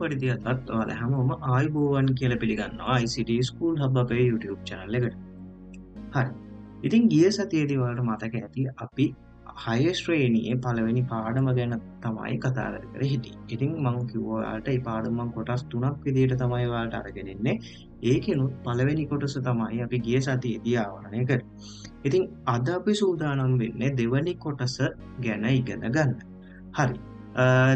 පරිදි අදත් ඔයාලා හැමෝම ආයුබෝවන් කියලා පිළිගන්නවා ICT School Hub අපේ YouTube channel එකට. හරි. ඉතින් ගිය සතියේදී ඔයාලට මතක ඇති අපි 6 ශ්‍රේණියේ පළවෙනි පාඩම ගැන තමයි කතා කරගෙන හිටියේ. ඉතින් මම කිව්වා ඔයාලට මේ පාඩම මම කොටස් 3ක් විදිහට තමයි ඔයාලට අරගෙන ඉන්නේ. ඒකෙනුත් පළවෙනි කොටස තමයි අපි ගිය සතියේදී ආවරණය කරේ. ඉතින් අද අපි සූදානම් වෙන්නේ දෙවැනි කොටස ගැන ඉගෙන ගන්න. හරි.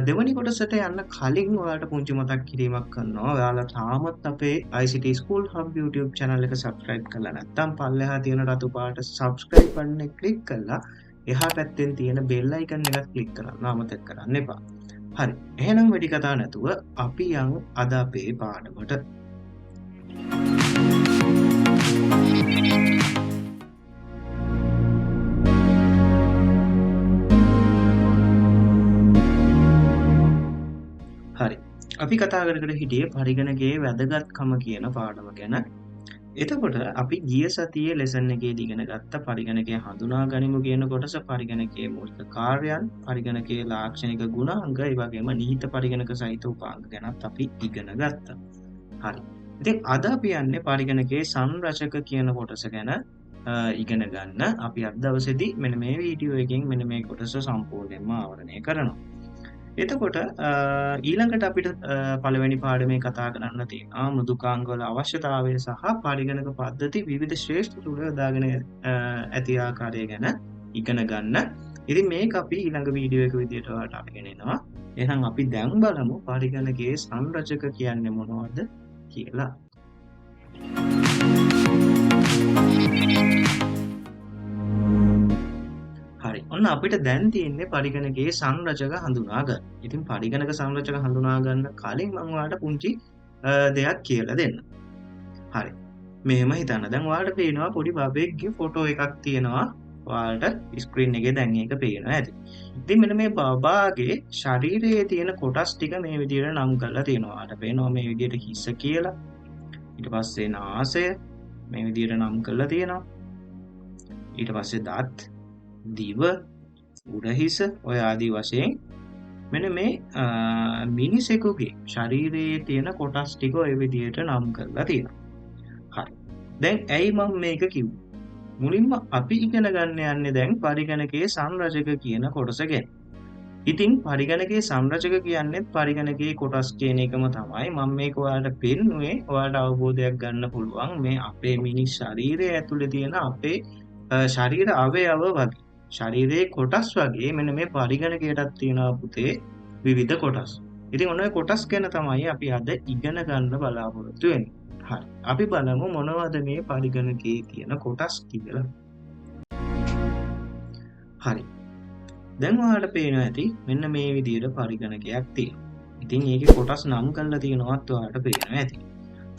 දෙවැනි කොටසට යන්න කලින් ඔයාලට පුංචි මතක් කිරීමක් කරනවා. ඔයාලා තාමත් අපේ ICT School Hub YouTube channel එක subscribe කරලා නැත්නම් පල්ලෙහා තියෙන රතු පාට subscribe button එක click කරලා එහා පැත්තෙන් තියෙන bell icon එකත් click කරන්න අමතක කරන්න එපා. හරි. එහෙනම් වැඩි කතා නැතුව අපි යමු අද අපේ පාඩමට. හරි. අපි කතා කරගෙන හිටියේ පරිගණකයේ වැදගත්කම කියන පාඩම ගැන. එතකොට අපි ගිය සතියේ ලෙසන් එකේදී ඉගෙන ගත්ත පරිගණකය හඳුනා ගනිමු කියන කොටස, පරිගණකයේ මූලික කාර්යයන්, පරිගණකයේ ලාක්ෂණික ගුණාංග, ඒ වගේම නිහිත පරිගණක සහිත උපාංග ගැනත් අපි ඉගෙන ගත්තා. හරි. ඉතින් අද අපි යන්නේ පරිගණකයේ සංරචක කියන කොටස ගැන ඉගෙන ගන්න. අපි අද දවසේදී මෙන්න මේ වීඩියෝ එකෙන් මෙන්න මේ කොටස සම්පූර්ණයෙන්ම ආවරණය කරනවා. එතකොට ඊළඟට අපිට පළවෙනි පාඩමේ කතා කරන්න තියෙනවා මෘදුකාංග වල අවශ්‍යතාවය සහ පරිගණක පද්ධති විවිධ ශ්‍රේෂ්ඨ තුල යොදාගෙන ඇති ආකාරය ගැන ඉගෙන ගන්න. ඉතින් මේක අපි ඊළඟ වීඩියෝ එක විදියට ඔයාලට අරගෙන එනවා. එහෙනම් අපි දැන් බලමු පරිගණකයේ සංරචක කියන්නේ මොනවද කියලා. හරි. ඔන්න අපිට දැන් තියෙන්නේ පරිගණකයේ සංරචක හඳුනා ගන්න. ඉතින් පරිගණක සංරචක හඳුනා ගන්න කලින් මම ඔයාලට පුංචි දෙයක් කියලා දෙන්න. හරි. මෙහෙම හිතන්න. දැන් ඔයාලට පේනවා පොඩි බබෙක්ගේ ෆොටෝ එකක් තියෙනවා. ඔයාලට ස්ක්‍රීන් එකේ දැන් ඒක පේනවා ඇති. ඉතින් මෙන්න මේ බබාගේ ශරීරයේ තියෙන කොටස් ටික මේ විදිහට නම් කරලා තියෙනවා. ඔයාලට පේනවා මේ විදිහට හිස කියලා. ඊට පස්සේ නාසය මේ විදිහට නම් කරලා තියෙනවා. ඊට පස්සේ දත්, දිව, උරහිස ඔය ආදී වශයෙන් මෙන්න මේ මිනිසෙකුගේ ශරීරයේ තියෙන කොටස් ටික ඔය විදිහට නම් කරලා තියෙනවා. හරි. දැන් ඇයි මම මේක කිව්වේ? මුලින්ම අපි ඉගෙන ගන්න යන්නේ දැන් පරිගණකයේ සංරචක කියන කොටස ගැන. ඉතින් පරිගණකයේ සංරචක කියන්නේ පරිගණකයේ කොටස් කියන එකම තමයි. මම මේක ඔයාලට පෙන්නුවේ ඔයාලට අවබෝධයක් ගන්න පුළුවන් මේ අපේ මිනිස් ශරීරය ඇතුලේ තියෙන අපේ ශරීර අවයව වගේ. ශරීරයේ කොටස් වගේ මෙන්න මේ පරිගණකයටත් තියෙනවා පුතේ විවිධ කොටස්. ඉතින් ඔන්න ඔය කොටස් ගැන තමයි අපි අද ඉගෙන ගන්න බලාපොරොත්තු වෙන්නේ. හරි. අපි බලමු මොනවද මේ පරිගණකයේ තියෙන කොටස් කියලා. හරි. දැන් ඔයාලට පේනවා ඇති මෙන්න මේ විදිහට පරිගණකයක් තියෙනවා. ඉතින් ඒකේ කොටස් නම් කරලා තියෙනවත් ඔයාලට පේනවා ඇති.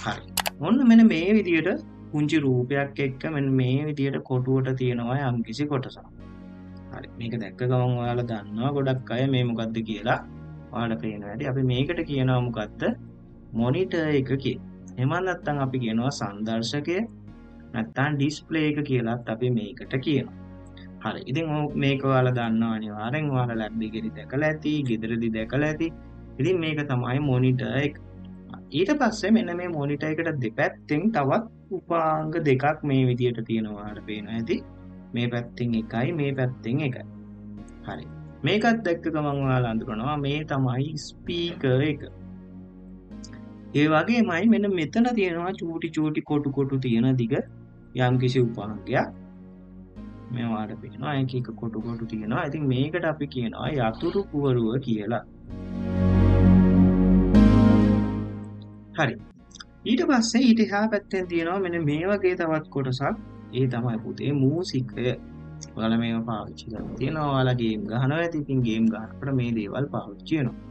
හරි. ඔන්න මෙන්න මේ විදිහට පුංචි රූපයක් එක්ක මෙන්න මේ විදිහට කොටුවට තියෙනවා යම්කිසි කොටසක්. හරි. මේක දැක්ක ගමන් ඔයාලා දන්නවා ගොඩක් අය මේ මොකද්ද කියලා. ඔයාලට පේනවා ඇති. අපි මේකට කියනවා මොකද්ද? මොනිටර් එක කියලා. එහෙම නැත්නම් අපි කියනවා සංදර්ශකය නැත්නම් ඩිස්ප්ලේ එක කියලාත් අපි මේකට කියනවා. හරි. ඉතින් මේක ඔයාලා දන්නවා අනිවාර්යෙන්. ඔයාලා ලැබ් එකේදී දැකලා ඇති, ගෙදරදී දැකලා ඇති. ඉතින් මේක තමයි මොනිටර් එක. ඊට පස්සේ මෙන්න මේ මොනිටර් එකට දෙපැත්තෙන් තවත් උපාංග දෙකක් මේ විදිහට තියෙනවා. ඔයාලට පේනවා ඇති. මේ පැත්තෙන් එකයි මේ පැත්තෙන් එකයි. හරි. මේකත් දැක්ක ගමන් ඔයාලා අඳුරනවා මේ තමයි ස්පීකර් එක. ඒ වගේමයි මෙන්න මෙතන තියෙනවා චූටි කොටු තියෙන දිග යම්කිසි උපාංගයක්. මේ ඔයාලට පේනවා එක එක කොටු තියෙනවා. ඉතින් මේකට අපි කියනවා යතුරු පුවරුව කියලා. හරි. ඊට පස්සේ ඊට එහා පැත්තෙන් තියෙනවා මෙන්න මේ වගේ තවත් කොටසක්. ඒ තමයි පුතේ මූසිකය. ඔයාලා මේව පාවිච්චි කරලා තියෙනවා. ඔයාලා ගේම් ගහනවා ඇති. ඉතින් ගේම් ගහනකොට මේ දේවල් පාවිච්චි වෙනවා.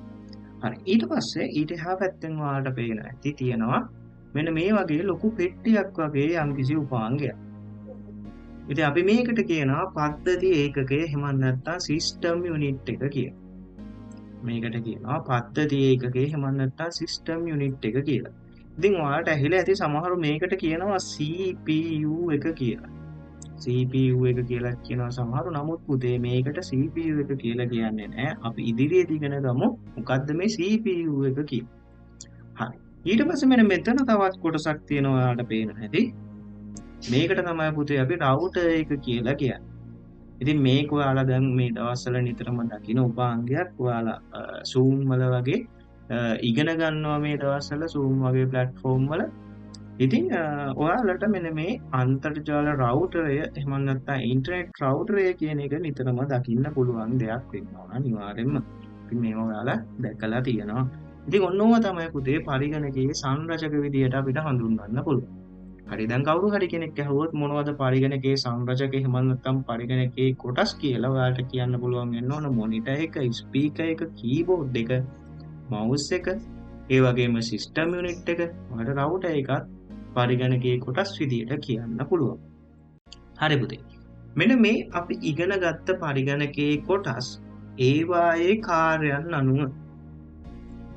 හරි. ඊට පස්සේ ඊට එහා පැත්තෙන් ඔයාලට පේනවා ඇති තියෙනවා මෙන්න මේ වගේ ලොකු පෙට්ටියක් වගේ යම්කිසි උපාංගයක්. ඉතින් අපි මේකට කියනවා පද්ධති ඒකකය එහෙම නැත්නම් සිස්ටම් යුනිට් එක කියලා. මේකට කියනවා පද්ධති ඒකකය එහෙම නැත්නම් සිස්ටම් යුනිට් එක කියලා. ඉතින් ඔයාලට ඇහිලා ඇති සමහරු මේකට කියනවා CPU එක කියලා. CPU එක කියලා කියනවා සමහරු. නමුත් පුතේ මේකට CPU එක කියලා කියන්නේ නැහැ. අපි ඉදිරියේදී ඉගෙන ගමු මොකද්ද මේ CPU එක කියන්නේ. හරි. ඊට පස්සේ මෙන්න මෙතන තවත් කොටසක් තියෙනවා ඔයාලට පේන හැටි. මේකට තමයි පුතේ අපි රවුටර් එක කියලා කියන්නේ. ඉතින් මේක ඔයාලා දැන් මේ දවස්වල නිතරම දකින උපාංගයක්. ඔයාලා Zoom වල වගේ ඉගෙන ගන්නවා මේ දවස්වල Zoom වගේ platform වල. ඉතින් ඔයාලට මෙන්න මේ අන්තර්ජාල රවුටරය එහෙම නැත්නම් ඉන්ටර්නෙට් රවුටරය කියන එක නිතරම දකින්න පුළුවන් දෙයක් වෙනවා අනිවාර්යෙන්ම. ඉතින් මේව ඔයාලා දැකලා තියෙනවා. ඉතින් ඔන්නෝව තමයි පුතේ පරිගණකයේ සංරචක විදියට අපිට හඳුන්වන්න පුළුවන්. හරි දැන් කවුරු හරි කෙනෙක් අහුවොත් මොනවද පරිගණකයේ සංරචක එහෙම නැත්නම් පරිගණකයේ කොටස් කියලා ඔයාලට කියන්න පුළුවන් වෙන්න ඕන මොනිටර් එක, ස්පීකර් එක, කීබෝඩ් එක, මවුස් එක, ඒ වගේම සිස්ටම් යුනිට් එක, ඔයාලට රවුටර් එකත් පරිගණකයේ කොටස් විදියට කියන්න පුළුවන්. හරි පුතේ. මෙන්න මේ අපි ඉගෙන ගත්ත පරිගණකයේ කොටස් ඒවායේ කාර්යයන් අනුව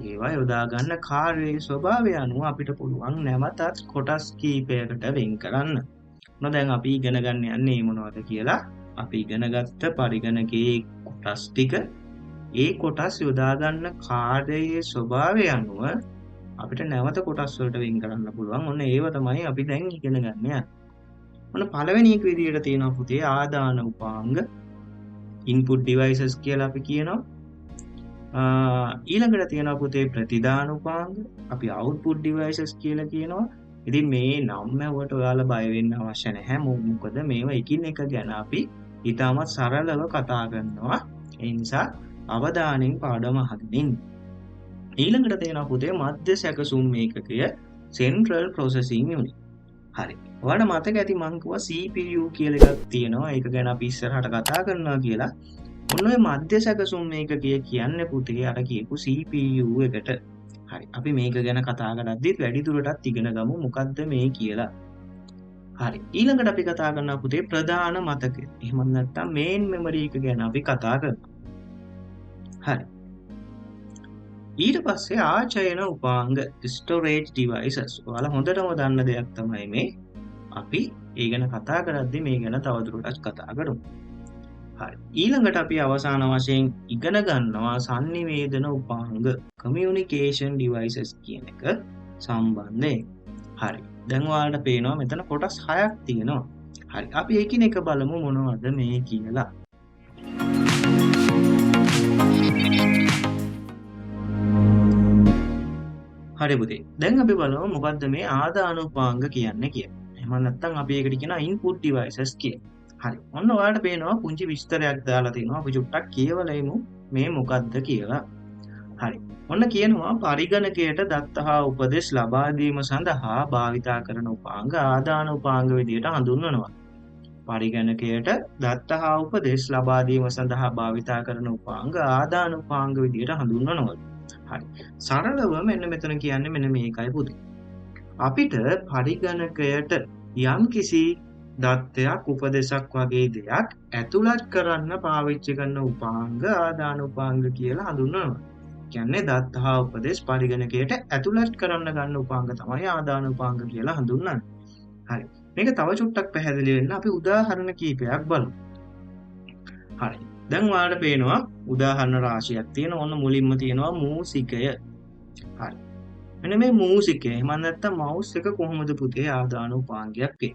ඒවා යොදා ගන්න කාර්යයේ ස්වභාවය අනුව අපිට පුළුවන් නැවතත් කොටස් කීපයකට වෙන් කරන්න. දැන් අපි ඉගෙන ගන්න යන්නේ මොනවද කියලා අපි ඉගෙන ගත්ත පරිගණකයේ කොටස් ටික ඒ කොටස් යොදා ගන්න කාර්යයේ ස්වභාවය අනුව අපිට නැවත කොටස් වලට වෙන් කරන්න පුළුවන්. ඔන්න ඒව තමයි අපි දැන් ඉගෙන ගන්න යන්නේ. ඔන්න පළවෙනි එක විදියට තියෙනවා පුතේ ආදාන උපාංග input devices කියලා අපි කියනවා. ඊළඟට තියෙනවා පුතේ ප්‍රතිදාන උපාංග අපි output devices කියලා කියනවා. ඉතින් මේ නම් වලට ඔයාලා බය වෙන්න අවශ්‍ය නැහැ. මොකද මේවා එකින් එක ගැන අපි ඊටමත් සරලව කතා කරනවා. ඒ නිසා අවධානයෙන් පාඩම අහගෙන ඉන්න. ඊළඟට තියෙනවා පුතේ මධ්‍ය සැකසුම් ඒකකය Central Processing Unit. හරි. ඔයාලට මතක ඇති මං කිව්වා CPU කියලා එකක් තියෙනවා. ඒක ගැන අපි ඉස්සරහට කතා කරනවා කියලා. ඔන්න ඔය මධ්‍ය සැකසුම් ඒකකය කියන්නේ පුතේ අර කියපු CPU එකට. හරි. අපි මේක ගැන කතා කරද්දිත් වැඩි දුරටත් ඉගෙන ගමු මොකද්ද මේ කියලා. හරි. ඊළඟට අපි කතා කරනවා පුතේ ප්‍රධාන මතකය. එහෙම නැත්නම් main memory එක ගැන අපි කතා කරනවා. හරි. ඊට පස්සේ ආචයන උපාංග storage devices. ඔයාලා හොඳටම දන්න දෙයක් තමයි මේ. අපි ඒ ගැන කතා කරද්දී මේ ගැන තවදුරටත් කතා කරමු. හරි. ඊළඟට අපි අවසාන වශයෙන් ඉගෙන ගන්නවා sannivedana උපාංග communication devices කියන එක සම්බන්ධයෙන්. හරි. දැන් ඔයාලට පේනවා මෙතන කොටස් 6ක් තියෙනවා. හරි. අපි එකිනෙක බලමු මොනවද මේ කියලා. හරි පුතේ. දැන් අපි බලමු මොකද්ද මේ ආදාන උපාංග කියන්නේ කියලා. එහෙම නැත්නම් අපි ඒකට කියනවා input devices කියලා. හරි. ඔන්න ඔයාලට පේනවා පුංචි විස්තරයක් දාලා තිනවා. අපි චුට්ටක් කියවලා එමු මේ මොකද්ද කියලා. හරි. ඔන්න කියනවා පරිගණකයට දත්ත හා උපදෙස් ලබා දීම සඳහා භාවිතා කරන උපාංග ආදාන උපාංග විදියට හඳුන්වනවා. පරිගණකයට දත්ත හා උපදෙස් ලබා දීම සඳහා භාවිතා කරන උපාංග ආදාන උපාංග විදියට හඳුන්වනවා. හරි. සරලව මෙන්න මෙතන කියන්නේ මෙන්න මේකයි පුතේ. අපිට පරිගණකයට යම්කිසි දත්තයක් උපදේශක් වගේ දෙයක් ඇතුළත් කරන්න පාවිච්චි කරන උපාංග ආදාන උපාංග කියලා හඳුන්වනවා. කියන්නේ දත්ත හා උපදේශ පරිගණකයට ඇතුළත් කරන්න ගන්න උපාංග තමයි ආදාන උපාංග කියලා හඳුන්වන්නේ. හරි. මේක තව චුට්ටක් පැහැදිලි වෙන්න අපි උදාහරණ කීපයක් බලමු. හරි. දැන් ඔයාලට පේනවා උදාහරණ රාශියක් තියෙනවා. ඔන්න මුලින්ම තියෙනවා මූසිකය. හරි. මෙන්න මේ මූසිකය එහෙම නැත්නම් මවුස් එක කොහොමද පුතේ ආදාන උපාංගයක් වෙන්නේ?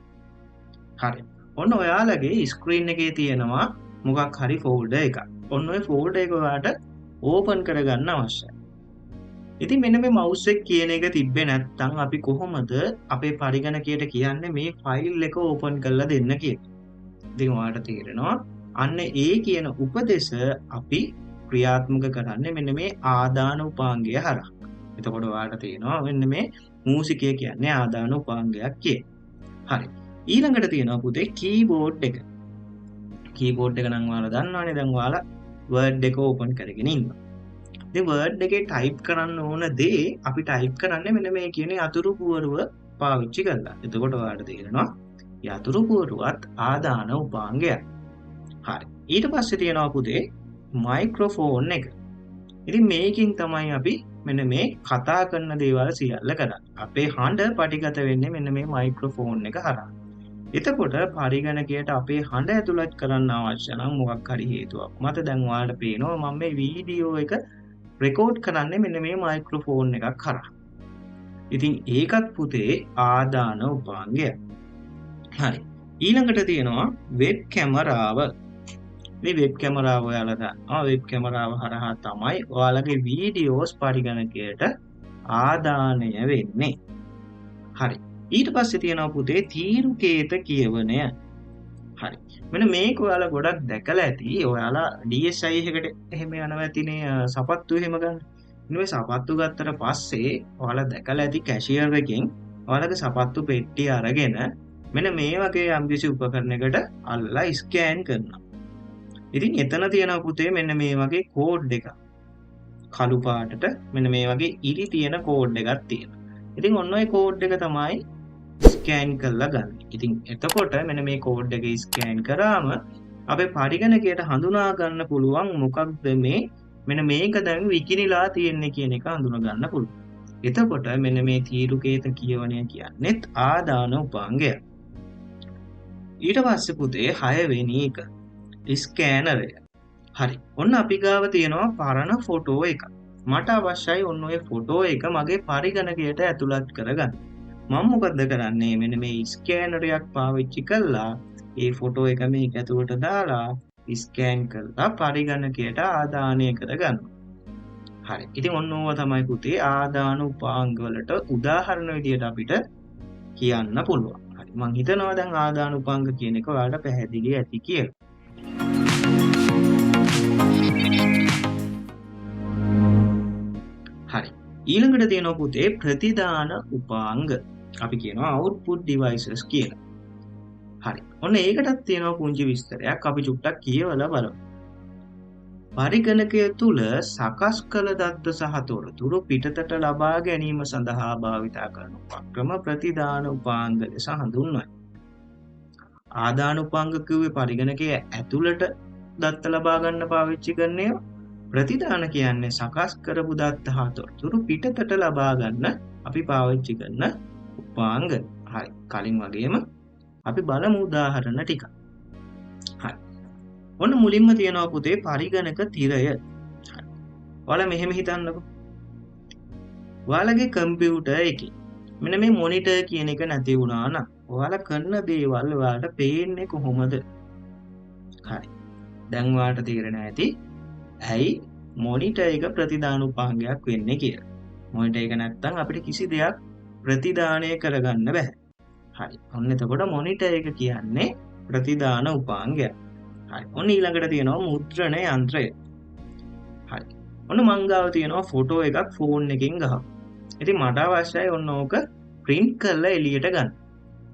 හරි. ඔන්න ඔයාලගේ ස්ක්‍රීන් එකේ තියෙනවා මොකක් හරි ෆෝල්ඩර් එකක්. ඔන්න ඔය ෆෝල්ඩර් එක ඔයාලට ඕපන් කරගන්න අවශ්‍යයි. ඉතින් මෙන්න මේ මවුස් එක කියන එක තිබ්බේ නැත්නම් අපි කොහොමද අපේ පරිගණකයට කියන්නේ මේ ෆයිල් එක ඕපන් කරලා දෙන්න කියලා. ඉතින් ඔයාලට තේරෙනවා අන්න ඒ කියන උපදේශ අපි ක්‍රියාත්මක කරන්නේ මෙන්න මේ ආදාන උපාංගය හරහා. එතකොට ඔයාලට තේරෙනවා මෙන්න මේ මූසිකය කියන්නේ ආදාන උපාංගයක් කියලා. හරි. ඊළඟට තියෙනවා පුතේ කීබෝඩ් එක. කීබෝඩ් එක නම් ඔයාලා දන්නවනේ. දැන් ඔයාලා Word එක ඕපන් කරගෙන ඉන්නවා. ඉතින් Word එකේ ටයිප් කරන්න ඕන දේ අපි ටයිප් කරන්නේ මෙන්න මේ කියන යතුරු පුවරුව පාවිච්චි කරලා. එතකොට ඔයාලට තේරෙනවා යතුරු පුවරුවත් ආදාන උපාංගයක්. හරි. ඊට පස්සේ තියෙනවා පුතේ මයික්‍රොෆෝන් එක. ඉතින් මේකෙන් තමයි අපි මෙන්න මේ කතා කරන දේවල් සියල්ල කරන්නේ. අපේ හඬ පටිගත වෙන්නේ මෙන්න මේ මයික්‍රොෆෝන් එක හරහා. එතකොට පරිගණකයට අපේ හඬ ඇතුළත් කරන්න අවශ්‍ය නම් මොකක් හරි හේතුවක් මත දැන් ඔයාලට පේනවා මම මේ වීඩියෝ එක රෙකෝඩ් කරන්නේ මෙන්න මේ මයික්‍රොෆෝන් එකක් හරහා. ඉතින් ඒකත් පුතේ ආදාන උපාංගය. හරි. ඊළඟට තියෙනවා වෙබ් කැමරාව. මේ වෙබ් කැමරාව ඔයාලා දන්නවා. වෙබ් කැමරාව හරහා තමයි ඔයාලගේ වීඩියෝස් පරිගණකයට ආදානය වෙන්නේ. හරි. ඊට පස්සේ තියෙනවා පුතේ තීරුකේත කියවනය. හරි. මෙන්න මේක ඔයාලා ගොඩක් දැකලා ඇති. ඔයාලා DSI එකකට එහෙම යනවා ඇතිනේ සපත්තු එහෙම ගන්න. ඉතින් මේ සපත්තු ගත්තට පස්සේ ඔයාලා දැකලා ඇති කැෂියර් එකෙන් ඔයාලගේ සපත්තු පෙට්ටිය අරගෙන මෙන්න මේ වගේ යම්කිසි උපකරණයකට අල්ලලා ස්කෑන් කරනවා. ඉතින් එතන තියෙනවා පුතේ මෙන්න මේ වගේ කෝඩ් එකක්. කළු පාටට මෙන්න මේ වගේ ඉරි තියෙන කෝඩ් එකක් තියෙනවා. ඉතින් ඔන්න ඔය කෝඩ් එක තමයි ස්කෑන් කරලා ගන්න. ඉතින් එතකොට මෙන්න මේ කෝඩ් එක ස්කෑන් කරාම අපේ පරිගණකයට හඳුනා ගන්න පුළුවන් මොකක්ද මේ මෙන්න මේක දැන් විකිනිලා තියෙන්නේ කියන එක හඳුනා ගන්න පුළුවන්. එතකොට මෙන්න මේ තීරුකේත කියවනය කියන්නේත් ආදාන උපාංගය. ඊට පස්සේ පුතේ 6 වෙනි එක ස්කෑනරය. හරි. ඔන්න අපි ගාව තියෙනවා පරණ ෆොටෝ එක. මට අවශ්‍යයි ඔන්න ඔය ෆොටෝ එක මගේ පරිගණකයට ඇතුළත් කරගන්න. මම මොකද කරන්නේ මෙන්න මේ ස්කෑනරයක් පාවිච්චි කළා ඒ ෆොටෝ එක මේක ඇතුළට දාලා ස්කෑන් කරලා පරිගණකයට ආදානය කරගන්න. හරි. ඉතින් ඔන්න ඕවා තමයි පුතේ ආදාන උපාංග වලට උදාහරණ විදියට අපිට කියන්න පුළුවන්. හරි. මම හිතනවා දැන් ආදාන උපාංග කියන එක ඔයාලට පැහැදිලි ඇති කියලා. හරි. ඊළඟට තියෙනවා පුතේ ප්‍රතිදාන උපාංග. අපි කියනවා output devices කියලා. හරි. ඔන්න ඒකටත් තියෙනවා පුංචි විස්තරයක්. අපි චුට්ටක් කියවලා බලමු. පරිගණකය තුල සකස් කළ දත්ත සහ තොරතුරු පිටතට ලබා ගැනීම සඳහා භාවිතා කරන උපක්‍රම ප්‍රතිදාන උපාංග ලෙස හඳුන්වයි. ආදාන උපාංග කිව්වේ පරිගණකයේ ඇතුළට දත්ත ලබා ගන්න පාවිච්චි කරන ඒවා. ප්‍රතිදාන කියන්නේ සකස් කරපු දත්ත හා තොරතුරු පිටතට ලබා ගන්න අපි පාවිච්චි කරන උපාංග. හරි. කලින් වගේම අපි බලමු උදාහරණ ටික. හරි. ඔන්න මුලින්ම තියෙනවා පුතේ පරිගණක තිරය. හරි. ඔයාලා මෙහෙම හිතන්නකෝ. ඔයාලගේ කම්පියුටර් එකේ මෙන්න මේ මොනිටර් කියන එක නැති වුණා නම් ඔයාලා කරන දේවල් ඔයාලට පේන්නේ කොහොමද? හරි. දැන් ඔයාලට තේරෙනවා ඇති ඇයි මොනිටර් එක ප්‍රතිදාන උපාංගයක් වෙන්නේ කියලා. මොනිටර් එක නැත්තම් අපිට කිසි දෙයක් ප්‍රතිදානය කරගන්න බෑ. හරි. ඔන්න එතකොට මොනිටර් එක කියන්නේ ප්‍රතිදාන උපාංගයක්. හරි. ඔන්න ඊළඟට තියෙනවා මුද්‍රණ යන්ත්‍රය. හරි. ඔන්න මං ගාව තියෙනවා ෆොටෝ එකක් ෆෝන් එකෙන් ගහපු. ඉතින් මට අවශ්‍යයි ඔන්න ඕක print කරලා එළියට ගන්න.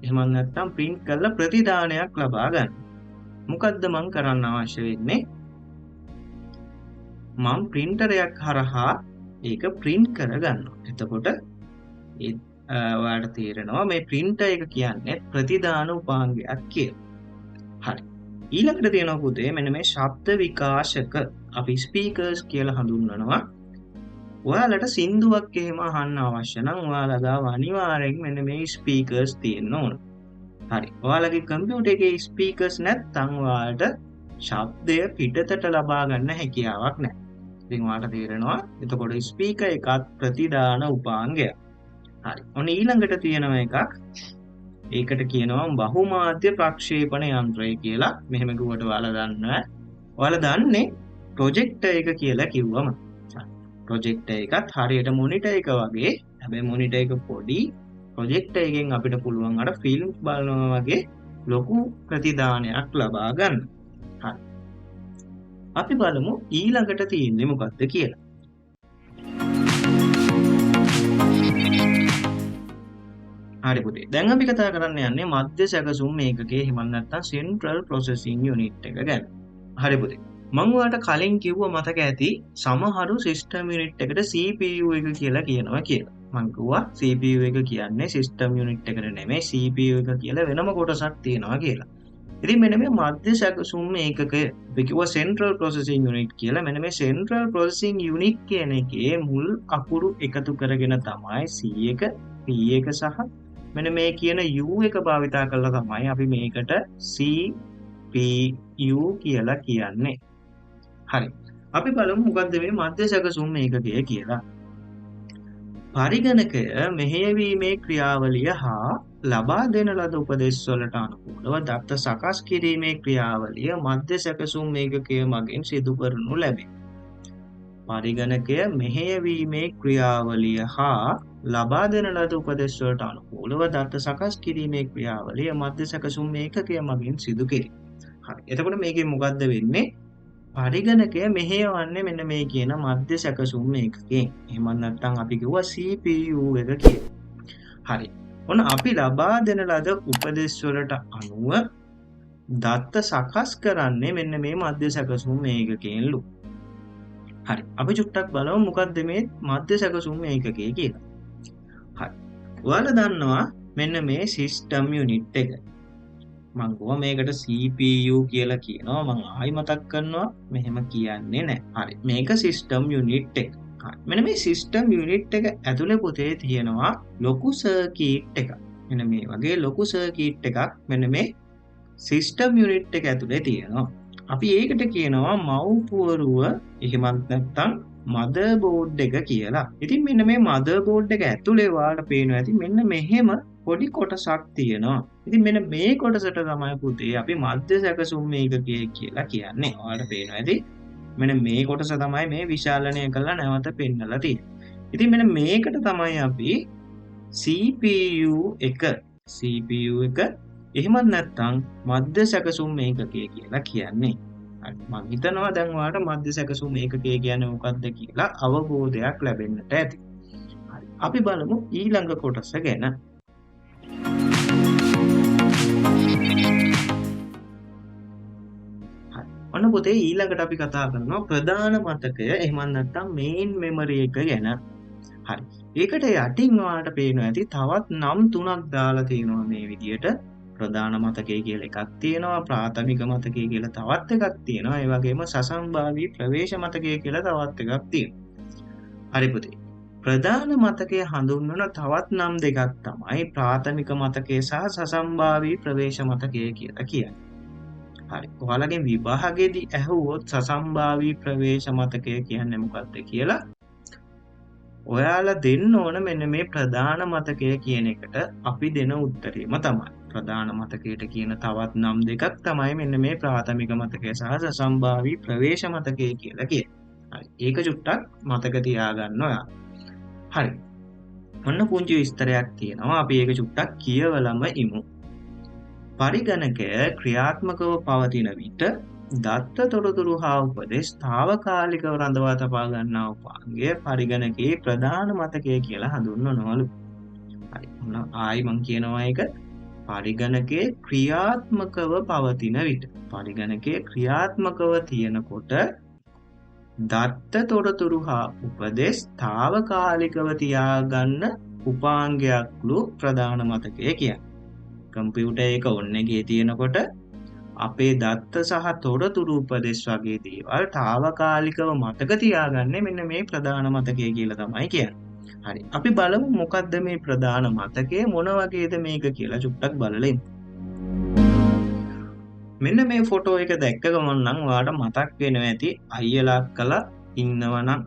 එහෙම නැත්නම් print කරලා ප්‍රතිදානයක් ලබා ගන්න. මොකද්ද මං කරන්න අවශ්‍ය වෙන්නේ? මම printerයක් හරහා ඒක print කරගන්නවා. එතකොට ඔයාලට තේරෙනවා මේ printer එක කියන්නේ ප්‍රතිදාන උපාංගයක් කියලා. හරි. ඊළඟට තියෙනවා පුතේ මෙන්න මේ ශබ්ද විකාශක අපි ස්පීකර්ස් කියලා හඳුන්වනවා. ඔයාලට සින්දුවක් එහෙම අහන්න අවශ්‍ය නම් ඔයාලා ගාව අනිවාර්යෙන් මෙන්න මේ ස්පීකර්ස් තියෙන්න ඕන. හරි. ඔයාලගේ කම්පියුටර් එකේ ස්පීකර්ස් නැත්නම් ඔයාලට ශබ්දය පිටතට ලබා ගන්න හැකියාවක් නැහැ. ඉතින් ඔයාලට තේරෙනවා එතකොට ස්පීකර් එකත් ප්‍රතිදාන උපාංගයක්. හරි. ඔන්න ඊළඟට තියෙනවා එකක්. ඒකට කියනවා බහුමාධ්‍ය ප්‍රක්ෂේපණ යන්ත්‍රය කියලා. මෙහෙම කිව්වට ඔයාලා දන්නවා. ඔයාලා දන්නේ ප්‍රොජෙක්ටර් එක කියලා කිව්වම. ප්‍රොජෙක්ටර් එකත් හරියට මොනිටර් එක වගේ. හැබැයි මොනිටර් එක පොඩි. ප්‍රොජෙක්ටර් එකෙන් අපිට පුළුවන් අර ෆිල්ම් බලනවා වගේ ලොකු ප්‍රතිදානයක් ලබා ගන්න. හරි. අපි බලමු ඊළඟට තියෙන්නේ මොකක්ද කියලා. හරි පුතේ. දැන් අපි කතා කරන්න යන්නේ මධ්‍ය සැකසුම් මේකකයේ එහෙම නැත්නම් Central Processing Unit එක ගැන. හරි පුතේ. මම ඔයාලට කලින් කිව්වා මතක ඇති සමහරු සිස්ටම් යුනිට් එකට CPU එක කියලා කියනවා කියලා. මම කිව්වා CPU එක කියන්නේ සිස්ටම් යුනිට් එකට නෙමෙයි CPU එක කියලා වෙනම කොටසක් තියෙනවා කියලා. ඉතින් මෙන්න මේ මධ්‍ය සැකසුම් ඒකක අපි කිව්වා Central Processing Unit කියලා. මෙන්න මේ Central Processing Unit කියන එකේ මුල් අකුරු එකතු කරගෙන තමයි C එක, P එක සහ මෙන්න මේ කියන U එක භාවිතා කරලා තමයි අපි මේකට CPU කියලා කියන්නේ. හරි. අපි බලමු මොකද්ද මේ මධ්‍ය සැකසුම් ඒකකය කියලා. පරිගණකය මෙහෙයවීමේ ක්‍රියාවලිය හා ලබා දෙන ලද උපදෙස් වලට අනුකූලව දත්ත සකස් කිරීමේ ක්‍රියාවලිය මධ්‍ය සැකසුම් ඒකකය මගින් සිදු කරනු ලැබේ. පරිගණකය මෙහෙයවීමේ ක්‍රියාවලිය හා ලබා දෙන ලද උපදෙස් වලට අනුකූලව දත්ත සකස් කිරීමේ ක්‍රියාවලිය මධ්‍ය සැකසුම් ඒකකය මගින් සිදු කෙරේ. හරි. එතකොට මේකෙන් මොකද්ද වෙන්නේ? පරිගණකය මෙහෙයවන්නේ මෙන්න මේ කියන මධ්‍ය සැකසුම් ඒකකයෙන්. එහෙම නැත්නම් අපි කිව්වා CPU එක කියලා. හරි. ඔන්න අපි ලබා දෙන ලද උපදෙස් වලට අනුව දත්ත සකස් කරන්නේ මෙන්න මේ මධ්‍ය සැකසුම් ඒකකයෙන්ලු. හරි. අපි චුට්ටක් බලමු මොකද්ද මේ මධ්‍ය සැකසුම් ඒකකය කියලා. හරි. ඔයාලා දන්නවා මෙන්න මේ සිස්ටම් යුනිට් එක. මම ගෝ මේකට CPU කියලා කියනවා. මම ආයි මතක් කරනවා මෙහෙම කියන්නේ නැහැ. හරි. මේක සිස්ටම් යුනිට් එක. හරි. මෙන්න මේ සිස්ටම් යුනිට් එක ඇතුලේ පුතේ තියෙනවා ලොකු සර්කිට් එකක්. මෙන්න මේ වගේ ලොකු සර්කිට් එකක් මෙන්න මේ සිස්ටම් යුනිට් එක ඇතුලේ තියෙනවා. අපි ඒකට කියනවා මව්පුවරුව එහෙමත් නැත්නම් මදර්බෝඩ් එක කියලා. ඉතින් මෙන්න මේ මදර්බෝඩ් එක ඇතුලේ ඔයාලට පේනවා ඇති මෙන්න මෙහෙම පොඩි කොටසක් තියෙනවා. ඉතින් මෙන්න මේ කොටසට තමයි පුතේ අපි මධ්‍ය සැකසුම් ඒකකය කියලා කියන්නේ. ඔයාලට පේනවා ඇති මෙන්න මේ කොටස තමයි මේ විශාලනය කරලා නැවත පෙන්නලා තියෙන්නේ. ඉතින් මෙන්න මේකට තමයි අපි CPU එක එහෙමත් නැත්නම් මධ්‍ය සැකසුම් ඒකකය කියලා කියන්නේ. මම හිතනවා දැන් ඔයාලට මධ්‍ය සැකසුම් ඒකකය කියන්නේ මොකක්ද කියලා අවබෝධයක් ලැබෙන්නට ඇති. හරි. අපි බලමු ඊළඟ කොටස ගැන. ඔන්න පුතේ ඊළඟට අපි කතා කරනවා ප්‍රධාන මතකය එහෙමත් නැත්නම් මේන් මෙමරි එක ගැන. හරි. ඒකට යටින් ඔයාලට පේනවා ඇති තවත් නම් තුනක් දාලා තියෙනවා මේ විදියට. ප්‍රධාන මතකය කියලා එකක් තියෙනවා, ප්‍රාථමික මතකය කියලා තවත් එකක් තියෙනවා, ඒ වගේම සසම්භාවී ප්‍රවේශ මතකය කියලා තවත් එකක් තියෙනවා. හරි පුතේ. ප්‍රධාන මතකය හඳුන්වන තවත් නම් දෙකක් තමයි ප්‍රාථමික මතකය සහ සසම්භාවී ප්‍රවේශ මතකය කියලා කියන්නේ. හරි. ඔයාලගේ විභාගෙදී ඇහුවොත් සසම්භාවී ප්‍රවේශ මතකය කියන්නේ මොකක්ද කියලා ඔයාලා දෙන්න ඕන මෙන්න මේ ප්‍රධාන මතකය කියන එකට අපි දෙන උත්තරේම තමයි. ප්‍රධාන මතකයට කියන තවත් නම් දෙකක් තමයි මෙන්න මේ ප්‍රාථමික මතකය සහ සසම්භාවී ප්‍රවේශ මතකය කියලා කියන්නේ. හරි. ඒක චුට්ටක් මතක තියාගන්න ඔයාලා. හරි. ඔන්න පුංචි විස්තරයක් තියෙනවා. අපි ඒක චුට්ටක් කියවලම ඉමු. පරිගණකය ක්‍රියාත්මකව පවතින විට දත්ත තොරතුරු හා උපදෙස් తాවකාලිකව රඳවා තබා ගන්නා උපාංගය පරිගණකයේ ප්‍රධාන මතකය කියලා හඳුන්වනවලු. හරි. ඔන්න ආයි මම කියනවා ඒක පරිගණකයේ ක්‍රියාත්මකව පවතින විට. පරිගණකයේ ක්‍රියාත්මකව තියෙනකොට දත්ත තොරතුරු හා උපදෙස් తాවකාලිකව තියාගන්න උපාංගයක්ලු ප්‍රධාන මතකය කියන්නේ. කම්පියුටර් එක ඔන් එකේ තියෙනකොට අපේ දත්ත සහ තොරතුරු උපදෙස් වගේ දේවල් తాවකාලිකව මතක තියාගන්නේ මෙන්න මේ ප්‍රධාන මතකය කියලා තමයි කියන්නේ. හරි. අපි බලමු මොකද්ද මේ ප්‍රධාන මතකය මොන වගේද මේක කියලා චුට්ටක් බලලා ඉමු. මෙන්න මේ ෆොටෝ එක දැක්ක ගමන් නම් ඔයාලට මතක් වෙනවා ඇති අයියලා අක්කලා ඉන්නවනම්.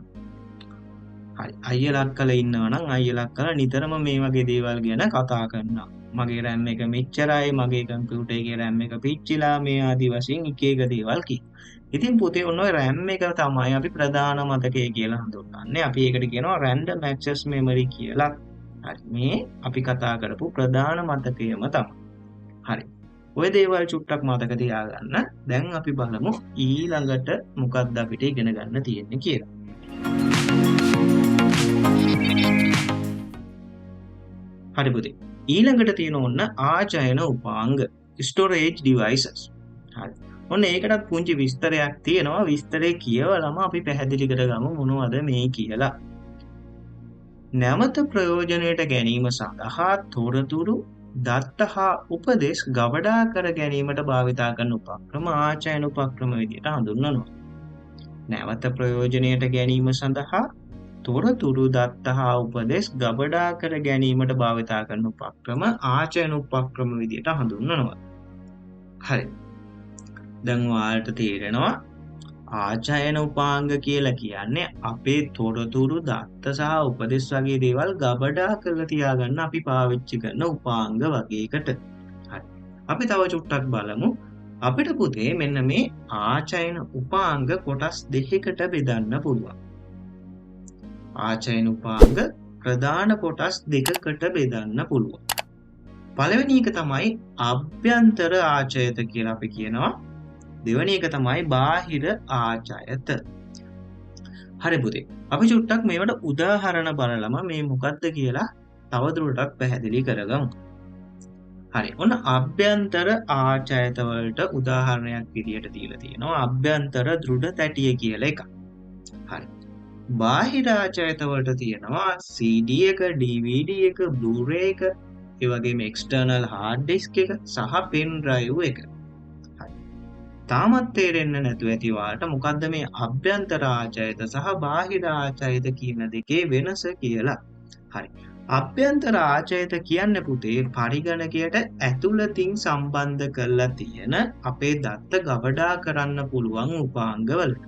හරි. අයියලා අක්කලා ඉන්නවනම් අයියලා අක්කලා නිතරම මේ වගේ දේවල් ගැන කතා කරනවා. මගේ RAM එක මෙච්චරයි, මගේ කම්පියුටර් එකේ RAM එක පිච්චිලා, මේ ආදි වශයෙන් එක එක දේවල් කියනවා. ඉතින් පුතේ ඔන්න ඔය RAM එක තමයි අපි ප්‍රධාන මතකය කියලා හඳුන්වන්නේ. අපි ඒකට කියනවා random access memory කියලා. හරි. මේ අපි කතා කරපු ප්‍රධාන මතකයම තමයි. හරි. ඔය දේවල් චුට්ටක් මතක තියාගන්න. දැන් අපි බලමු ඊළඟට මොකක්ද අපිට ඉගෙන ගන්න තියෙන්නේ කියලා. හරි පුතේ. ඊළඟට තියෙන ඔන්න ආචයන උපාංග storage devices. හරි. ඔන්න ඒකටත් පුංචි විස්තරයක් තියෙනවා. විස්තරේ කියවලම අපි පැහැදිලි කරගමු මොනවද මේ කියලා. නැවත ප්‍රයෝජනයට ගැනීම සඳහා තොරතුරු දත්ත හා උපදෙස් ගබඩා කර ගැනීමට භාවිතා කරන උපක්‍රම ආචයන උපක්‍රම විදිහට හඳුන්වනවා. නැවත ප්‍රයෝජනයට ගැනීම සඳහා තොරතුරු දත්ත හා උපදෙස් ගබඩා කර ගැනීමට භාවිතා කරන උපක්‍රම ආචයන උපක්‍රම විදිහට හඳුන්වනවා. හරි. දැන් ඔයාලට තේරෙනවා ආචයන උපාංග කියලා කියන්නේ අපේ තොරතුරු දත්ත සහ උපදෙස් වගේ දේවල් ගබඩා කරලා තියාගන්න අපි පාවිච්චි කරන උපාංග වගේකට. හරි. අපි තව චුට්ටක් බලමු. අපිට පුතේ මෙන්න මේ ආචයන උපාංග කොටස් දෙකකට බෙදන්න පුළුවන්. ආචයන උපාංග ප්‍රධාන කොටස් දෙකකට බෙදන්න පුළුවන්. පළවෙනි එක තමයි අභ්‍යන්තර ආචයත කියලා අපි කියනවා. දෙවැනි එක තමයි බාහිර ආචයත. හරි පුතේ. අපි චුට්ටක් මේවට උදාහරණ බලලම මේ මොකක්ද කියලා තවදුරටත් පැහැදිලි කරගමු. හරි. ඔන්න අභ්‍යන්තර ආචයත වලට උදාහරණයක් විදියට දීලා තියෙනවා අභ්‍යන්තර දෘಢ තැටිය කියලා එකක්. හරි. බාහිර ආචයත වලට තියෙනවා CD එක, DVD එක, Blu-ray එක, ඒ වගේම external hard disk එක සහ pen drive එක. තාමත් තේරෙන්නේ නැතුව ඇති වාට මොකද්ද මේ අභ්‍යන්තර ආචයත සහ බාහිර ආචයත කියන දෙකේ වෙනස කියලා. හරි. අභ්‍යන්තර ආචයත කියන්නේ පුතේ පරිගණකයට ඇතුළතින් සම්බන්ධ කරලා තියෙන අපේ දත්ත ගබඩා කරන්න පුළුවන් උපාංගවලට.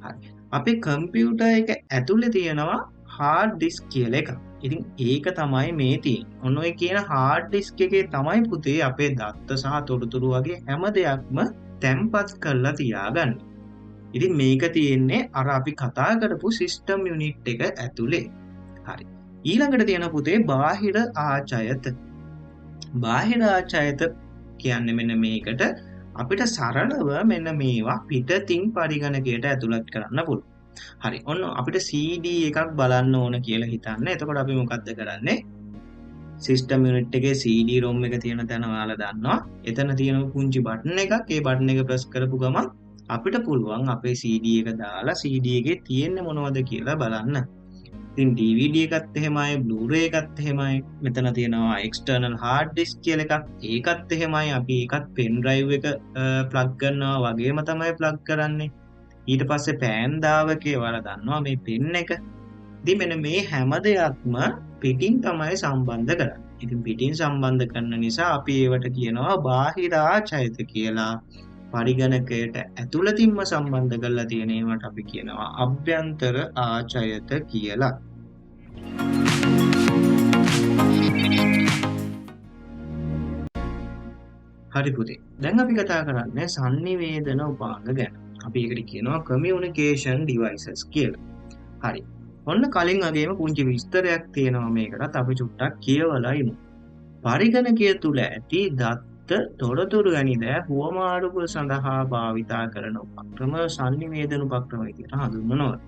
හරි. අපේ කම්පියුටර් එක ඇතුලේ තියෙනවා hard disk කියලා එකක්. ඉතින් ඒක තමයි මේ තියෙන්නේ. ඔන්න ඔය කියන hard disk එකේ තමයි පුතේ අපේ දත්ත සහ තොරතුරු වගේ හැම දෙයක්ම තැම්පත් කරලා තියාගන්න. ඉතින් මේක තියෙන්නේ අර අපි කතා කරපු සිස්ටම් යුනිට් එක ඇතුලේ. හරි. ඊළඟට තියෙන පුතේ බාහිර ආචයත. බාහිර ආචයත කියන්නේ මෙන්න මේකට අපිට සරලව මෙන්න මේවා පිටතින් පරිගණකයට ඇතුළත් කරන්න පුළුවන්. හරි. ඔන්න අපිට CD එකක් බලන්න ඕන කියලා හිතන්න. එතකොට අපි මොකද්ද කරන්නේ? සිස්ටම් යුනිට් එකේ CD ROM එක තියෙන තැන ඔයාලා දන්නවා. එතන තියෙන පුංචි බටන් එකක්. ඒ බටන් එක ප්‍රස් කරපු ගමන් අපිට පුළුවන් අපේ CD එක දාලා CD එකේ තියෙන්නේ මොනවද කියලා බලන්න. ඉතින් DVD එකත් එහෙමයි, Blu-ray එකත් එහෙමයි. මෙතන තියෙනවා external hard disk කියලා එකක්. ඒකත් එහෙමයි. අපි ඒකත් pen drive එක plug කරනවා වගේම තමයි plug කරන්නේ. ඊට පස්සේ pan දාවකේ ඔයාලා දන්නවා මේ pen එක. ඉතින් මෙන්න මේ හැම දෙයක්ම පිටින් තමයි සම්බන්ධ කරන්නේ. ඉතින් පිටින් සම්බන්ධ කරන නිසා අපි ඒවට කියනවා බාහිර ආචයත කියලා. පරිගණකයට ඇතුළතින්ම සම්බන්ධ කරලා තියෙන ඒවට අපි කියනවා අභ්‍යන්තර ආචයත කියලා. හරි පුතේ. දැන් අපි කතා කරන්නේ sannivedana උපාංග ගැන. අපි ඒකට කියනවා communication devices කියලා. හරි. ඔන්න කලින් වගේම පුංචි විස්තරයක් තියෙනවා මේකටත් අපි චුට්ටක් කියවලා ඉමු. පරිගණකය තුල ඇති දත්ත තොරතුරු වැනි දෑ හුවමාරු සඳහා භාවිතා කරන උපක්‍රම sannivedana උපක්‍රම විදිහට හඳුන්වනවා.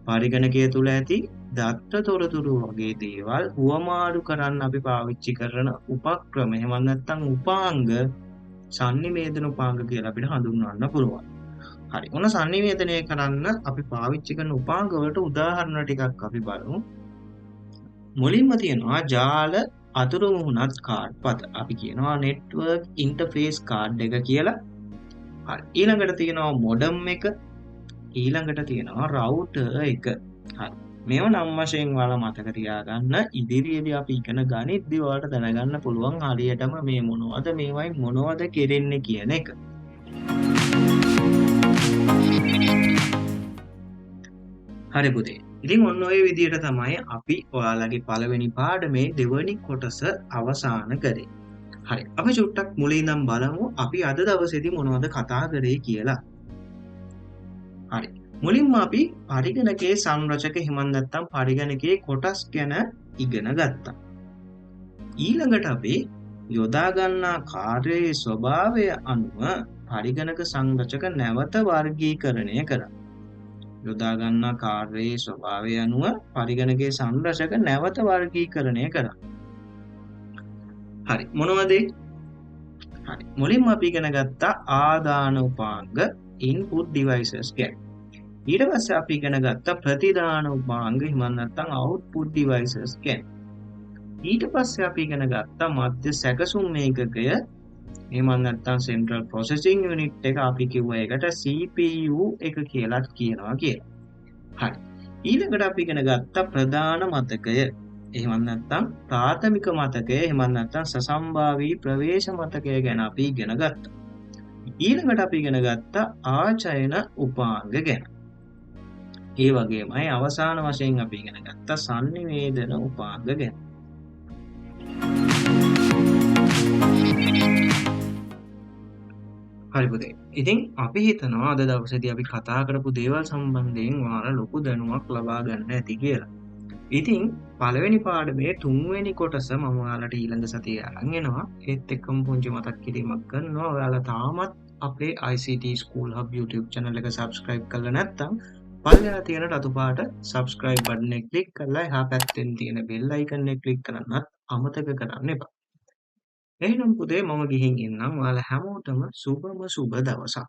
පරිගණකය තුල ඇති දත්ත තොරතුරු වගේ දේවල් හුවමාරු කරන්න අපි පාවිච්චි කරන උපක්‍රම එහෙම නැත්නම් උපාංග sannivedana උපාංග කියලා අපිට හඳුන්වන්න පුළුවන්. හරි. ඔන්න sannivedanaya කරන්න අපි පාවිච්චි කරන උපාංග වලට උදාහරණ ටිකක් අපි බලමු. මුලින්ම තියෙනවා ජාල අතුරු මුහුණත් කාඩ් පත. අපි කියනවා network interface card එක කියලා. හරි. ඊළඟට තියෙනවා modem එක. ඊළඟට තියෙනවා router එක. හරි. මේවා නම් වශයෙන් ඔයාලා මතක තියාගන්න. ඉදිරියේදී අපි ඉගෙන ගනිද්දී ඔයාලට දැනගන්න පුළුවන් හරියටම මේ මොනවද මේවයි මොනවද කෙරෙන්නේ කියන එක. හරි පුතේ. ඉතින් ඔන්න ඔය විදිහට තමයි අපි ඔයාලගේ පළවෙනි පාඩමේ දෙවෙනි කොටස අවසන් කරේ. හරි. අපි චුට්ටක් මුලින් ඉඳන් බලමු අපි අද දවසේදී මොනවද කතා කරේ කියලා. හරි. මුලින්ම අපි පරිගණකයේ සංරචක හිමන් නැත්තම් පරිගණකයේ කොටස් ගැන ඉගෙන ගත්තා. ඊළඟට අපි යොදා ගන්නා කාර්යයේ ස්වභාවය අනුව පරිගණක සංරචක නැවත වර්ගීකරණය කරා. යොදා ගන්නා කාර්යයේ ස්වභාවය අනුව පරිගණකයේ සංරචක නැවත වර්ගීකරණය කරා. හරි. මොනවද? හරි. මුලින්ම අපි ඉගෙන ගත්තා ආදාන උපාංග input devices ගැන. ඊට පස්සේ අපි ඉගෙන ගත්තා ප්‍රතිදාන උපාංග හිමන් නැත්නම් output devices ගැන. ඊට පස්සේ අපි ඉගෙන ගත්තා මධ්‍ය සැකසුම් ඒකකය එහෙම නැත්නම් central processing unit එක අපි කිව්වා ඒකට CPU එක කියලා කියනවා කියලා. හරි. ඊළඟට අපි ඉගෙන ගත්තා ප්‍රධාන මතකය එහෙම නැත්නම් ප්‍රාථමික මතකය එහෙම නැත්නම් සසම්භාවී ප්‍රවේශ මතකය ගැන අපි ඉගෙන ගත්තා. ඊළඟට අපි ඉගෙන ගත්තා ආචයන උපාංග ගැන. ඒ වගේමයි අවසාන වශයෙන් අපි ඉගෙන ගත්තා sannivedana උපාංග ගැන. හරි පුතේ. ඉතින් අපි හිතනවා අද දවසේදී අපි කතා කරපු දේවල් සම්බන්ධයෙන් ඔයාලා ලොකු දැනුමක් ලබා ගන්න ඇති කියලා. ඉතින් පළවෙනි පාඩමේ තුන්වෙනි කොටස මම ඔයාලට ඊළඟ සතියේ අරන් එනවා. ඒත් එක්කම පුංචි මතක් කිරීමක් කරනවා. ඔයාලා තාමත් අපේ ICT School Hub YouTube channel එක subscribe කරලා නැත්නම් පල්ලෙහා තියෙන රතු පාට subscribe button එක click කරලා එහා පැත්තෙන් තියෙන bell icon එක click කරන්නත් අමතක කරන්න එපා. එහෙනම් පුතේ මම ගිහින් එන්නම්. ඔයාලා හැමෝටම සුබම සුබ දවසක්.